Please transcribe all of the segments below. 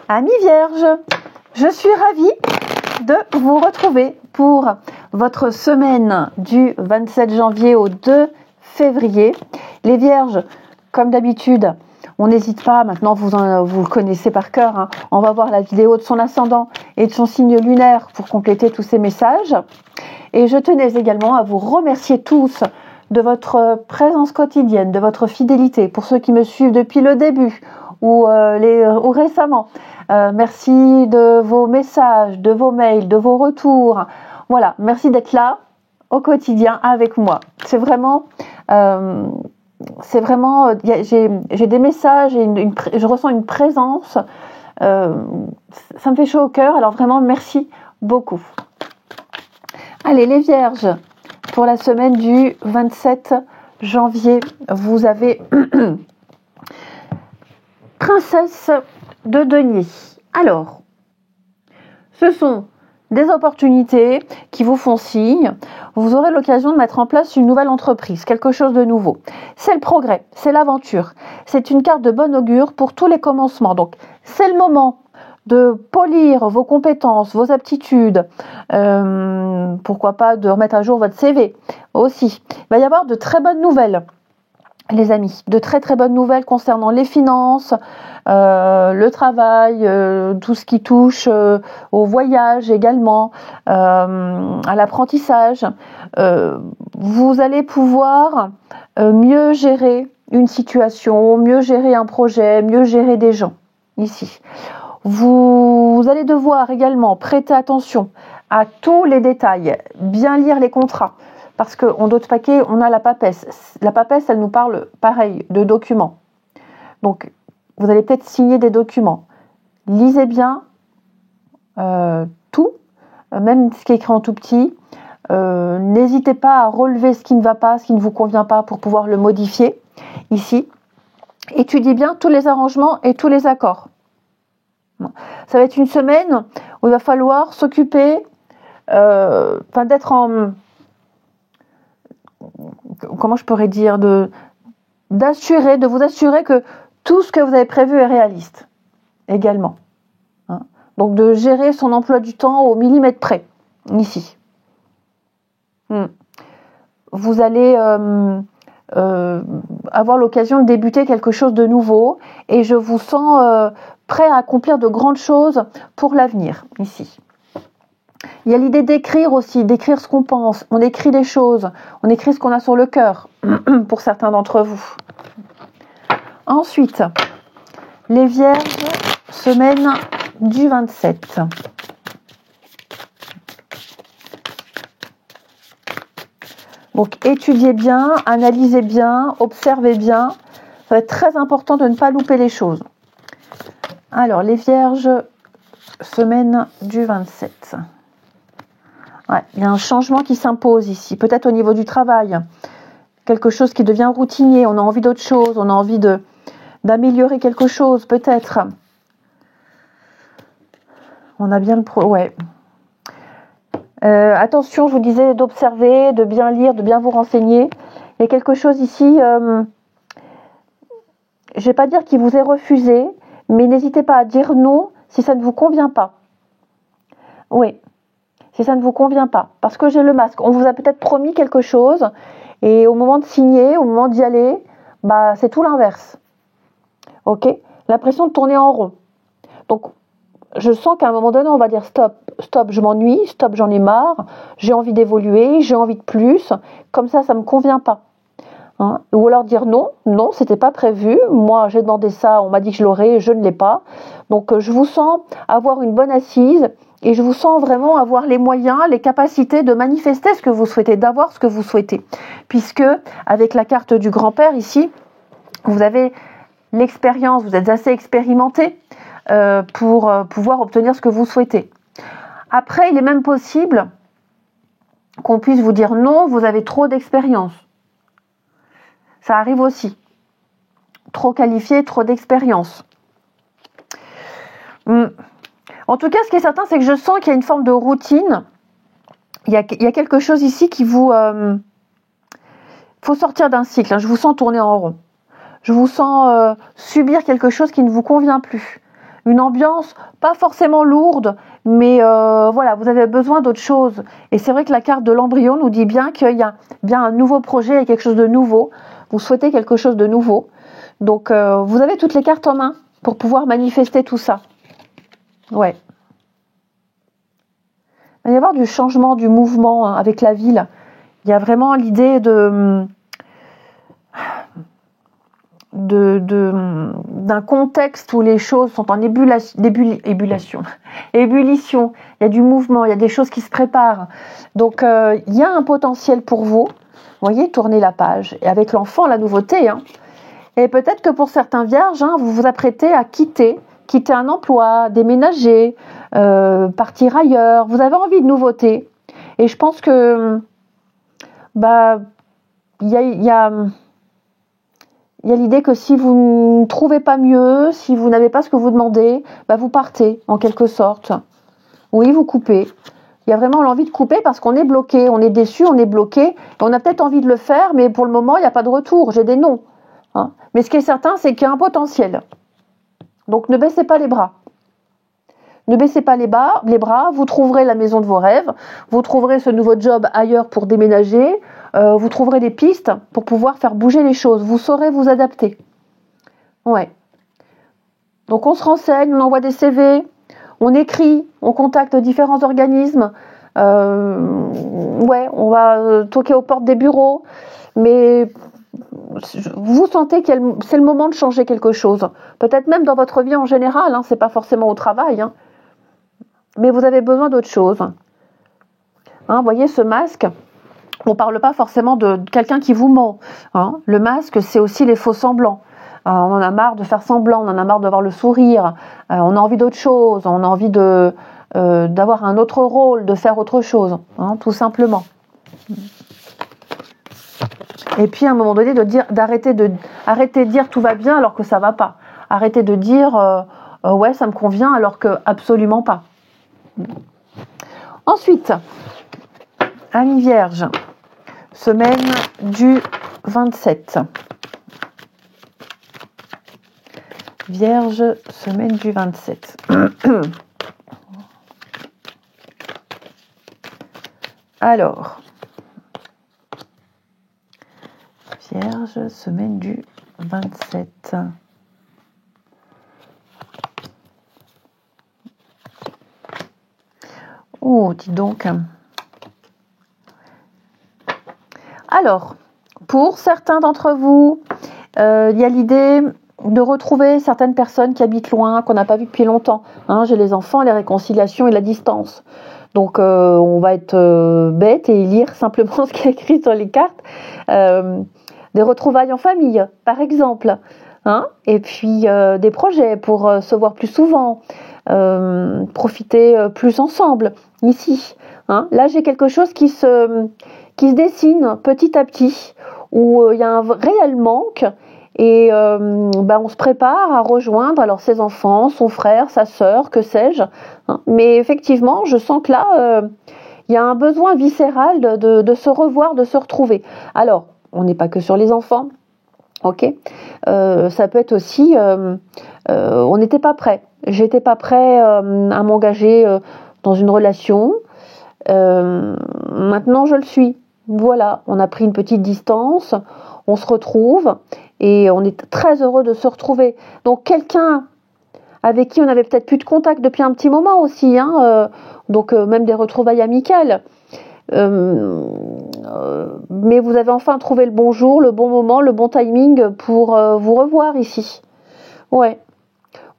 Amis Vierges, je suis ravie de vous retrouver pour votre semaine du 27 janvier au 2 février. Les Vierges, comme d'habitude, on n'hésite pas, maintenant vous le connaissez par cœur, hein, on va voir la vidéo de son ascendant et de son signe lunaire pour compléter tous ces messages. Et je tenais également à vous remercier tous de votre présence quotidienne, de votre fidélité, pour ceux qui me suivent depuis le début ou récemment. Merci de vos messages, de vos mails, de vos retours. Voilà, merci d'être là au quotidien avec moi. C'est vraiment, j'ai des messages et je ressens une présence. Ça me fait chaud au cœur. Alors vraiment, merci beaucoup. Allez, les Vierges, pour la semaine du 27 janvier, vous avez Princesse de denier. Alors, ce sont des opportunités qui vous font signe. Vous aurez l'occasion de mettre en place une nouvelle entreprise, quelque chose de nouveau. C'est le progrès, c'est l'aventure. C'est une carte de bon augure pour tous les commencements. Donc, c'est le moment de polir vos compétences, vos aptitudes. Pourquoi pas de remettre à jour votre CV aussi. Il va y avoir de très bonnes nouvelles. Les amis, de très très bonnes nouvelles concernant les finances, le travail, tout ce qui touche au voyage également, à l'apprentissage. Vous allez pouvoir mieux gérer une situation, mieux gérer un projet, mieux gérer des gens ici. Vous allez devoir également prêter attention à tous les détails, bien lire les contrats. Parce qu'en d'autres paquets, on a la papesse. La papesse, elle nous parle, pareil, de documents. Donc, vous allez peut-être signer des documents. Lisez bien tout, même ce qui est écrit en tout petit. N'hésitez pas à relever ce qui ne va pas, ce qui ne vous convient pas pour pouvoir le modifier ici. Étudiez bien tous les arrangements et tous les accords. Ça va être une semaine où il va falloir s'occuper d'être en... Comment je pourrais dire, de vous assurer que tout ce que vous avez prévu est réaliste également. Hein. Donc de gérer son emploi du temps au millimètre près, ici. Vous allez avoir l'occasion de débuter quelque chose de nouveau et je vous sens prêt à accomplir de grandes choses pour l'avenir, ici. Il y a l'idée d'écrire aussi, d'écrire ce qu'on pense. On écrit des choses, on écrit ce qu'on a sur le cœur, pour certains d'entre vous. Ensuite, les Vierges, semaine du 27. Donc, étudiez bien, analysez bien, observez bien. Ça va être très important de ne pas louper les choses. Alors, les Vierges, semaine du 27. Ouais, il y a un changement qui s'impose ici, peut-être au niveau du travail, quelque chose qui devient routinier, on a envie d'autre chose, on a envie d'améliorer quelque chose, peut-être. On a bien le ouais. Attention, je vous disais d'observer, de bien lire, de bien vous renseigner. Il y a quelque chose ici, je ne vais pas dire qu'il vous est refusé, mais n'hésitez pas à dire non si ça ne vous convient pas. Oui. Si ça ne vous convient pas, parce que j'ai le masque. On vous a peut-être promis quelque chose, et au moment de signer, au moment d'y aller, c'est tout l'inverse. Ok ? L'impression de tourner en rond. Donc, je sens qu'à un moment donné, on va dire stop, je m'ennuie, stop, j'en ai marre, j'ai envie d'évoluer, j'ai envie de plus, comme ça me convient pas. Hein ? Ou alors dire non, c'était pas prévu, moi j'ai demandé ça, on m'a dit que je l'aurais, je ne l'ai pas. Donc, je vous sens avoir une bonne assise, et je vous sens vraiment avoir les moyens, les capacités de manifester ce que vous souhaitez, d'avoir ce que vous souhaitez. Puisque, avec la carte du grand-père ici, vous avez l'expérience, vous êtes assez expérimenté pour pouvoir obtenir ce que vous souhaitez. Après, il est même possible qu'on puisse vous dire non, vous avez trop d'expérience. Ça arrive aussi. Trop qualifié, trop d'expérience. En tout cas, ce qui est certain, c'est que je sens qu'il y a une forme de routine. Il y a quelque chose ici qui vous... faut sortir d'un cycle. Hein. Je vous sens tourner en rond. Je vous sens subir quelque chose qui ne vous convient plus. une ambiance pas forcément lourde, mais voilà, vous avez besoin d'autre chose. Et c'est vrai que la carte de l'embryon nous dit bien qu'il y a bien un nouveau projet, il y a quelque chose de nouveau. Vous souhaitez quelque chose de nouveau. Donc, vous avez toutes les cartes en main pour pouvoir manifester tout ça. Ouais. Il va y avoir du changement, du mouvement avec la ville. Il y a vraiment l'idée d'un contexte où les choses sont en ébullition. Il y a du mouvement, il y a des choses qui se préparent. Donc, il y a un potentiel pour vous. Vous voyez, tournez la page. Et avec l'enfant, la nouveauté. Et peut-être que pour certains vierges, vous vous apprêtez à quitter un emploi, déménager, partir ailleurs. Vous avez envie de nouveauté. Et je pense que il y a l'idée que si vous ne trouvez pas mieux, si vous n'avez pas ce que vous demandez, vous partez en quelque sorte. Oui, vous coupez. Il y a vraiment l'envie de couper parce qu'on est bloqué, on est déçu, on est bloqué. On a peut-être envie de le faire, mais pour le moment, il n'y a pas de retour. J'ai des noms. Mais ce qui est certain, c'est qu'il y a un potentiel. Donc ne baissez pas les bras. Ne baissez pas les bras, vous trouverez la maison de vos rêves, vous trouverez ce nouveau job ailleurs pour déménager, vous trouverez des pistes pour pouvoir faire bouger les choses, vous saurez vous adapter. Ouais. Donc on se renseigne, on envoie des CV, on écrit, on contacte différents organismes, on va toquer aux portes des bureaux, mais vous sentez que c'est le moment de changer quelque chose. Peut-être même dans votre vie en général, c'est pas forcément au travail, mais vous avez besoin d'autre chose. Vous voyez ce masque, on ne parle pas forcément de quelqu'un qui vous ment. Le masque, c'est aussi les faux semblants. On en a marre de faire semblant, on en a marre d'avoir le sourire, on a envie d'autre chose, on a envie d'avoir un autre rôle, de faire autre chose, tout simplement. Et puis à un moment donné, arrêter de dire tout va bien alors que ça va pas. Arrêter de dire ouais, ça me convient alors que absolument pas. Ensuite, Amis Vierge, semaine du 27. Vierge, semaine du 27. Alors, Vierge, semaine du 27. Oh, dis donc. Alors, pour certains d'entre vous, il y a l'idée de retrouver certaines personnes qui habitent loin, qu'on n'a pas vues depuis longtemps. J'ai les enfants, les réconciliations et la distance. Donc, on va être bête et lire simplement ce qui est écrit sur les cartes. Des retrouvailles en famille, par exemple. Et puis, des projets pour se voir plus souvent. Profiter plus ensemble, ici. Là, j'ai quelque chose qui se dessine petit à petit, où il y a un réel manque, et on se prépare à rejoindre alors ses enfants, son frère, sa sœur, que sais-je. Mais effectivement, je sens que là, il y a un besoin viscéral de se revoir, de se retrouver. Alors, on n'est pas que sur les enfants, ok. Ça peut être aussi, on n'était pas prêt. J'étais pas prêt à m'engager dans une relation. Maintenant, je le suis. Voilà, on a pris une petite distance, on se retrouve et on est très heureux de se retrouver. Donc, quelqu'un avec qui on avait peut-être plus de contact depuis un petit moment aussi, donc même des retrouvailles amicales. Mais vous avez enfin trouvé le bon jour, le bon moment, le bon timing pour vous revoir ici. Ouais.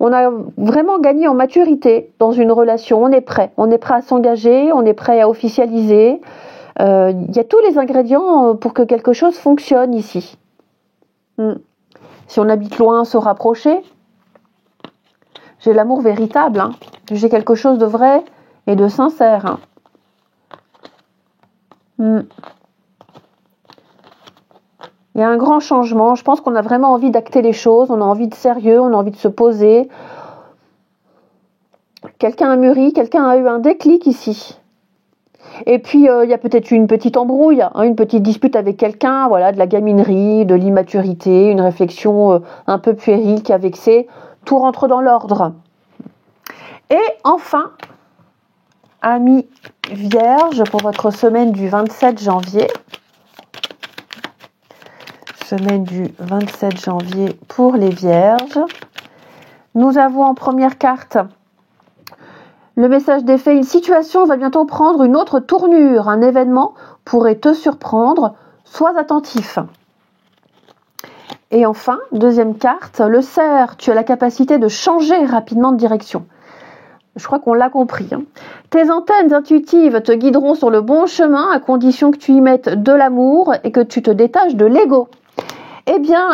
On a vraiment gagné en maturité dans une relation. On est prêt à s'engager, on est prêt à officialiser. Il y a tous les ingrédients pour que quelque chose fonctionne ici. Si on habite loin, se rapprocher. J'ai l'amour véritable. J'ai quelque chose de vrai et de sincère. Il y a un grand changement. Je pense qu'on a vraiment envie d'acter les choses. On a envie de sérieux, on a envie de se poser. Quelqu'un a mûri, quelqu'un a eu un déclic ici. Et puis, il y a peut-être eu une petite embrouille, une petite dispute avec quelqu'un, voilà, de la gaminerie, de l'immaturité, une réflexion un peu puérile qui a vexé. Tout rentre dans l'ordre. Et enfin, amis vierges, pour votre semaine du 27 janvier. Semaine du 27 janvier pour les vierges. Nous avons en première carte le message des fées. Une situation va bientôt prendre une autre tournure. Un événement pourrait te surprendre. Sois attentif. Et enfin, deuxième carte, le cerf. Tu as la capacité de changer rapidement de direction. Je crois qu'on l'a compris. Tes antennes intuitives te guideront sur le bon chemin à condition que tu y mettes de l'amour et que tu te détaches de l'ego. Eh bien,